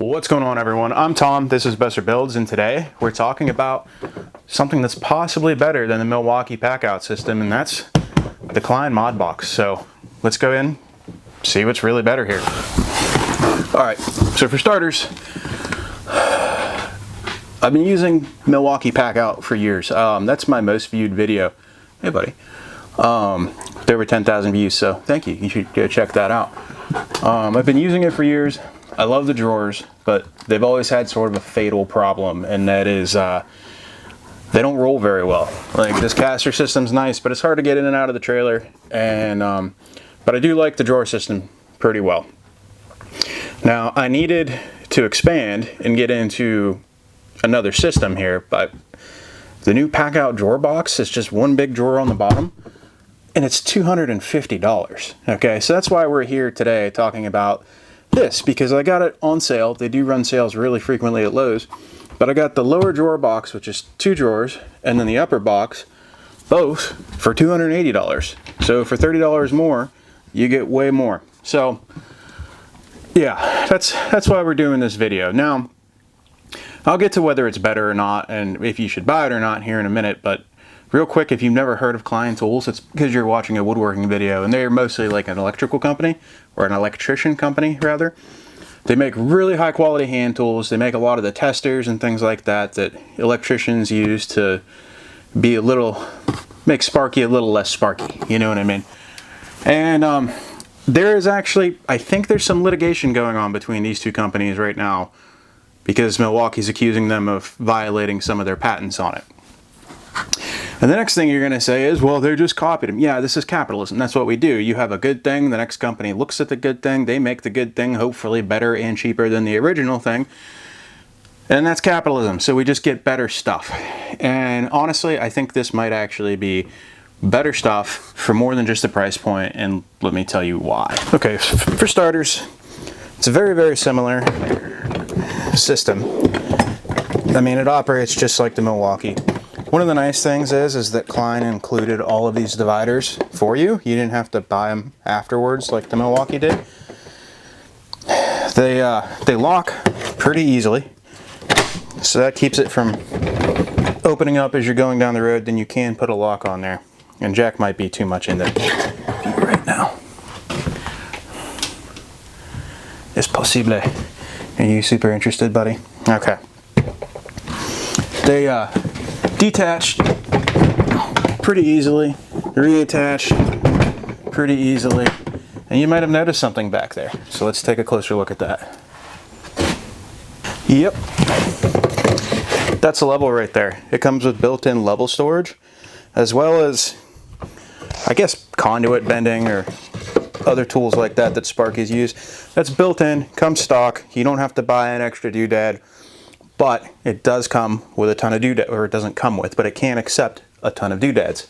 What's going on, everyone? I'm Tom, this is Besser Builds, and today we're talking about something that's possibly better than the Milwaukee Packout system, and that's the Klein Modbox. So let's go in, see what's really better here. Alright, so for starters, I've been using Milwaukee Packout for years. That's my most viewed video. Hey buddy. There were 10,000 views, so thank you. You should go check that out. I've been using it for years. I love the drawers, but they've always had sort of a fatal problem, and that is they don't roll very well. Like, this caster system's nice, but it's hard to get in and out of the trailer, and but I do like the drawer system pretty well. Now, I needed to expand and get into another system here, but the new Packout drawer box is just one big drawer on the bottom, and it's $250. Okay, so that's why we're here today talking about this, because I got it on sale. They do run sales really frequently at Lowe's, but I got the lower drawer box, which is 2 drawers, and then the upper box, both for $280. So for $30 more, you get way more. So yeah, that's why we're doing this video. Now, I'll get to whether it's better or not, and if you should buy it or not here in a minute, but real quick, if you've never heard of Klein Tools, it's because you're watching a woodworking video, and they're mostly like an electrical company, or an electrician company, rather. They make really high quality hand tools. They make a lot of the testers and things like that that electricians use to be a little, make Sparky a little less sparky, you know what I mean? And there is actually, I think there's some litigation going on between these two companies right now, because Milwaukee's accusing them of violating some of their patents on it. And the next thing you're going to say is, well, they just copied them. Yeah, this is capitalism. That's what we do. You have a good thing, the next company looks at the good thing, they make the good thing hopefully better and cheaper than the original thing. And that's capitalism. So we just get better stuff. And honestly, I think this might actually be better stuff for more than just the price point, and let me tell you why. Okay, for starters, it's a very, very similar system. I mean, it operates just like the Milwaukee. One of the nice things is that Klein included all of these dividers for you. You didn't have to buy them afterwards like the Milwaukee did. They lock pretty easily, so that keeps it from opening up as you're going down the road. Then you can put a lock on there, and Jack might be too much into right now. Es posible. Are you super interested, buddy? Okay. They detached pretty easily, reattached pretty easily, and you might have noticed something back there. So let's take a closer look at that. Yep, that's a level right there. It comes with built-in level storage, as well as, I guess, conduit bending or other tools like that that Sparkies use. That's built in, comes stock. You don't have to buy an extra doodad. But it does come with a ton of doodads, or it doesn't come with, but it can accept a ton of doodads.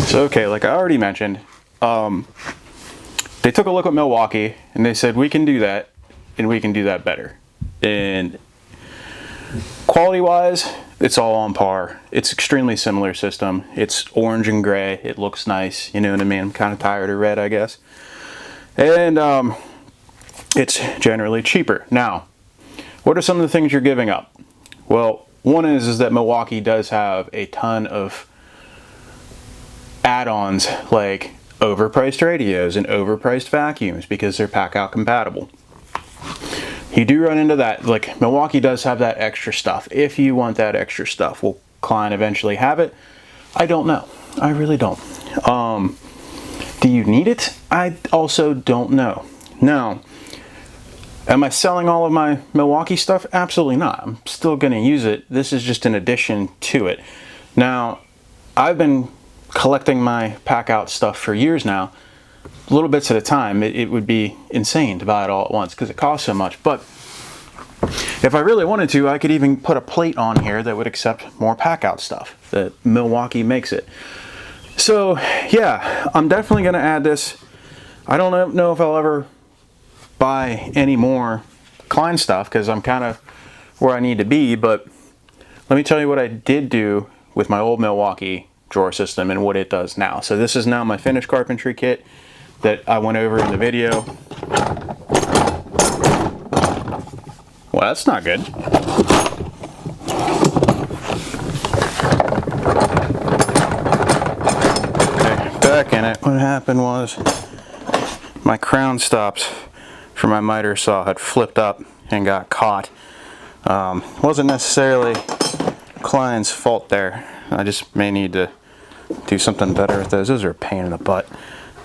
So okay, like I already mentioned, they took a look at Milwaukee and they said, we can do that, and we can do that better. And quality-wise, it's all on par. It's extremely similar system. It's orange and gray. It looks nice. You know what I mean? I'm kind of tired of red, I guess. And it's generally cheaper. Now, what are some of the things you're giving up? Well, one is that Milwaukee does have a ton of add-ons like overpriced radios and overpriced vacuums because they're Packout compatible. You do run into that. Like, Milwaukee does have that extra stuff. If you want that extra stuff, will Klein eventually have it? I don't know. I really don't. Do you need it? I also don't know. Now, am I selling all of my Milwaukee stuff? Absolutely not. I'm still going to use it. This is just an addition to it. Now, I've been collecting my Packout stuff for years now, little bits at a time. It would be insane to buy it all at once because it costs so much. But if I really wanted to, I could even put a plate on here that would accept more Packout stuff that Milwaukee makes it. So yeah, I'm definitely going to add this. I don't know if I'll ever buy any more Klein stuff because I'm kind of where I need to be, but let me tell you what I did do with my old Milwaukee drawer system and what it does now. So this is now my finished carpentry kit that I went over in the video. Well, that's not good. Okay, back in it. What happened was my crown stops for my miter saw had flipped up and got caught. Wasn't necessarily Klein's fault there. I just may need to do something better with those. Those are a pain in the butt.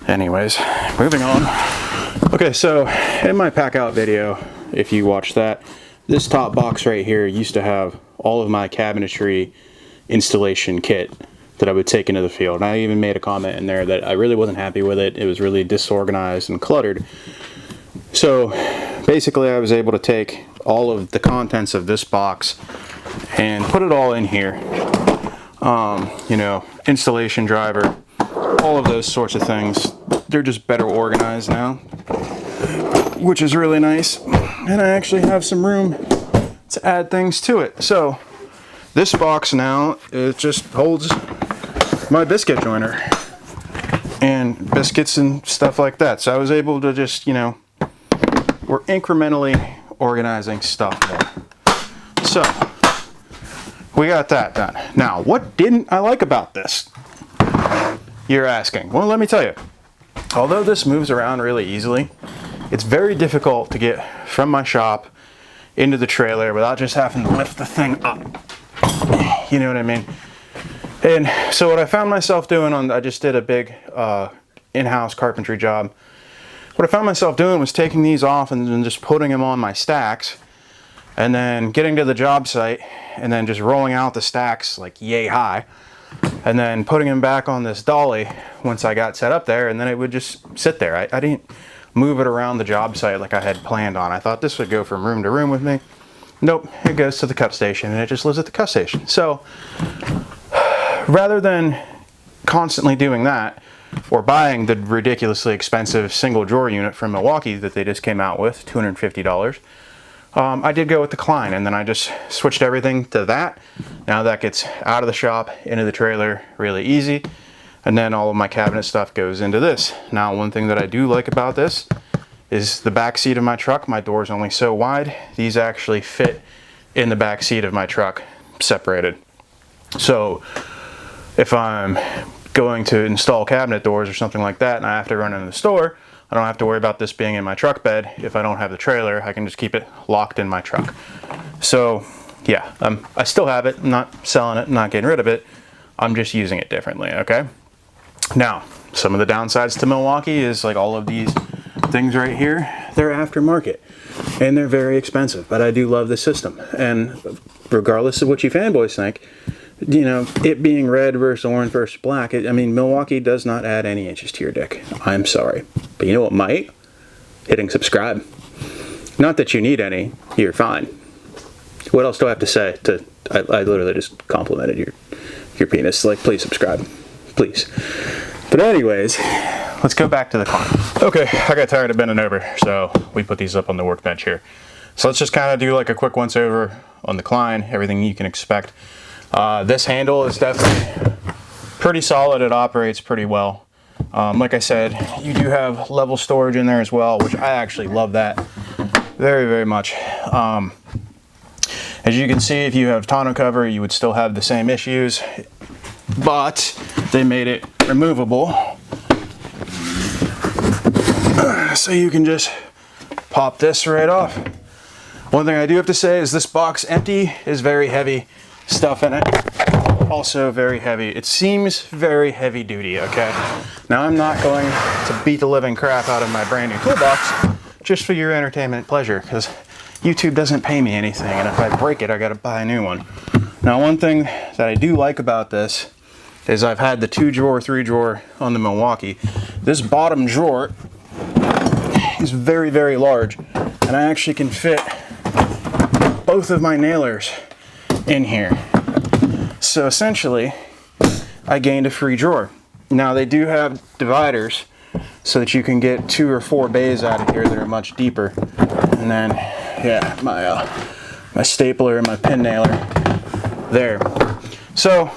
Anyways, moving on. Okay, so in my Packout video, if you watch that, this top box right here used to have all of my cabinetry installation kit that I would take into the field. And I even made a comment in there that I really wasn't happy with it. It was really disorganized and cluttered. So basically I was able to take all of the contents of this box and put it all in here. You know, installation driver, all of those sorts of things. They're just better organized now, which is really nice. And I actually have some room to add things to it. So this box now, it just holds my biscuit joiner and biscuits and stuff like that. So I was able to just, you know, we're incrementally organizing stuff there. So we got that done. Now, what didn't I like about this? You're asking. Well, let me tell you. Although this moves around really easily, it's very difficult to get from my shop into the trailer without just having to lift the thing up. You know what I mean? And so what I found myself doing I just did a big in-house carpentry job. What I found myself doing was taking these off and then just putting them on my stacks, and then getting to the job site and then just rolling out the stacks like yay high, and then putting them back on this dolly once I got set up there, and then it would just sit there. I didn't move it around the job site like I had planned on. I thought this would go from room to room with me. Nope, it goes to the cut station and it just lives at the cut station. So rather than constantly doing that or buying the ridiculously expensive single drawer unit from Milwaukee that they just came out with, $250, I did go with the Klein, and then I just switched everything to that. Now that gets out of the shop into the trailer really easy, and then all of my cabinet stuff goes into this. Now, one thing that I do like about this is the back seat of my truck. My door is only so wide. These actually fit in the back seat of my truck, separated. So if I'm going to install cabinet doors or something like that and I have to run into the store, I don't have to worry about this being in my truck bed. If I don't have the trailer, I can just keep it locked in my truck. So yeah, I still have it. I'm not selling it, I'm not getting rid of it. I'm just using it differently, okay? Now, some of the downsides to Milwaukee is like all of these things right here, they're aftermarket and they're very expensive, but I do love the system. And regardless of what you fanboys think, you know, it being red versus orange versus black, I mean, Milwaukee does not add any inches to your dick. I'm sorry. But you know what might? Hitting subscribe. Not that you need any, you're fine. What else do I have to say? I literally just complimented your penis. Like, please subscribe. Please. But anyways, let's go back to the Klein. Okay, I got tired of bending over, so we put these up on the workbench here. So let's just kind of do like a quick once over on the Klein, everything you can expect. This handle is definitely pretty solid. It operates pretty well. Like I said, you do have level storage in there as well, which I actually love that very, very much. As you can see, if you have tonneau cover, you would still have the same issues, but they made it removable. So you can just pop this right off. One thing I do have to say is this box empty is very heavy. Stuff in it, also very heavy. It seems very heavy duty, okay? Now I'm not going to beat the living crap out of my brand new toolbox just for your entertainment pleasure, because YouTube doesn't pay me anything, and if I break it, I gotta buy a new one. Now, one thing that I do like about this is I've had the 2-drawer, 3-drawer on the Milwaukee. This bottom drawer is very, very large, and I actually can fit both of my nailers in here. So essentially, I gained a free drawer. Now they do have dividers so that you can get 2 or 4 bays out of here that are much deeper. And then, yeah, my stapler and my pin nailer there. So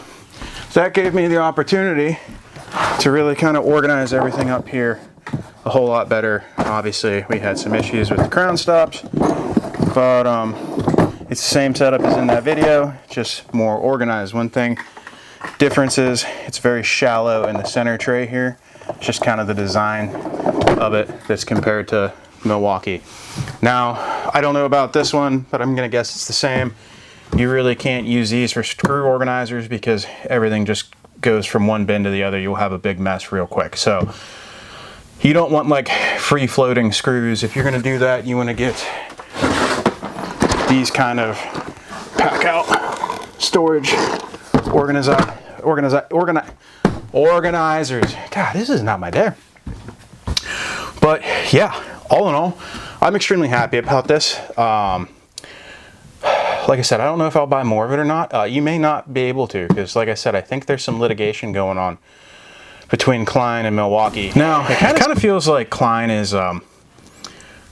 that gave me the opportunity to really kind of organize everything up here a whole lot better. Obviously, we had some issues with the crown stops. but it's the same setup as in that video, just more organized. One thing difference is it's very shallow in the center tray here. It's just kind of the design of it that's compared to Milwaukee. Now, I don't know about this one, but I'm gonna guess it's the same. You really can't use these for screw organizers because everything just goes from one bin to the other. You'll have a big mess real quick. So you don't want like free floating screws. If you're gonna do that, you wanna get these kind of Packout storage organizers. God, this is not my day. But yeah, all in all, I'm extremely happy about this. Like I said, I don't know if I'll buy more of it or not. You may not be able to, because like I said, I think there's some litigation going on between Klein and Milwaukee. Now, it kind of feels like Klein is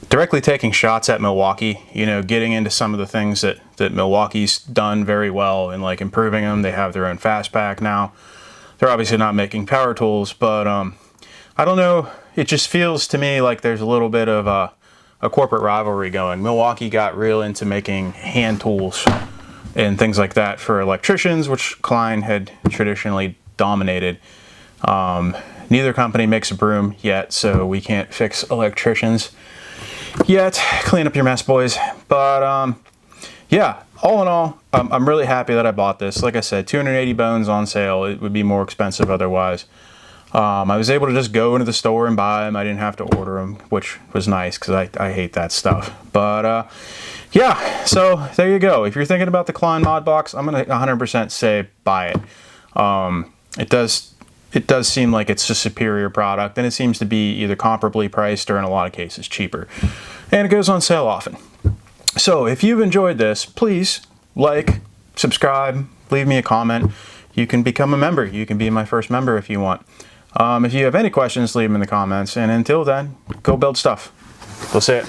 directly taking shots at Milwaukee, you know, getting into some of the things that Milwaukee's done very well and like improving them. They have their own fast pack now. They're obviously not making power tools, but I don't know. It just feels to me like there's a little bit of a corporate rivalry going. Milwaukee got real into making hand tools and things like that for electricians, which Klein had traditionally dominated. Neither company makes a broom yet, so we can't fix electricians yet. Clean up your mess, boys. But yeah, all in all, I'm really happy that I bought this. Like I said, 280 bones on sale. It would be more expensive otherwise. I was able to just go into the store and buy them. I didn't have to order them, which was nice because I hate that stuff. But yeah, so there you go. If you're thinking about the Klein Modbox, I'm going to 100% say buy it. It does seem like it's a superior product, and it seems to be either comparably priced or in a lot of cases cheaper. And it goes on sale often. So if you've enjoyed this, please like, subscribe, leave me a comment. You can become a member. You can be my first member if you want. If you have any questions, leave them in the comments. And until then, go build stuff. We'll see it.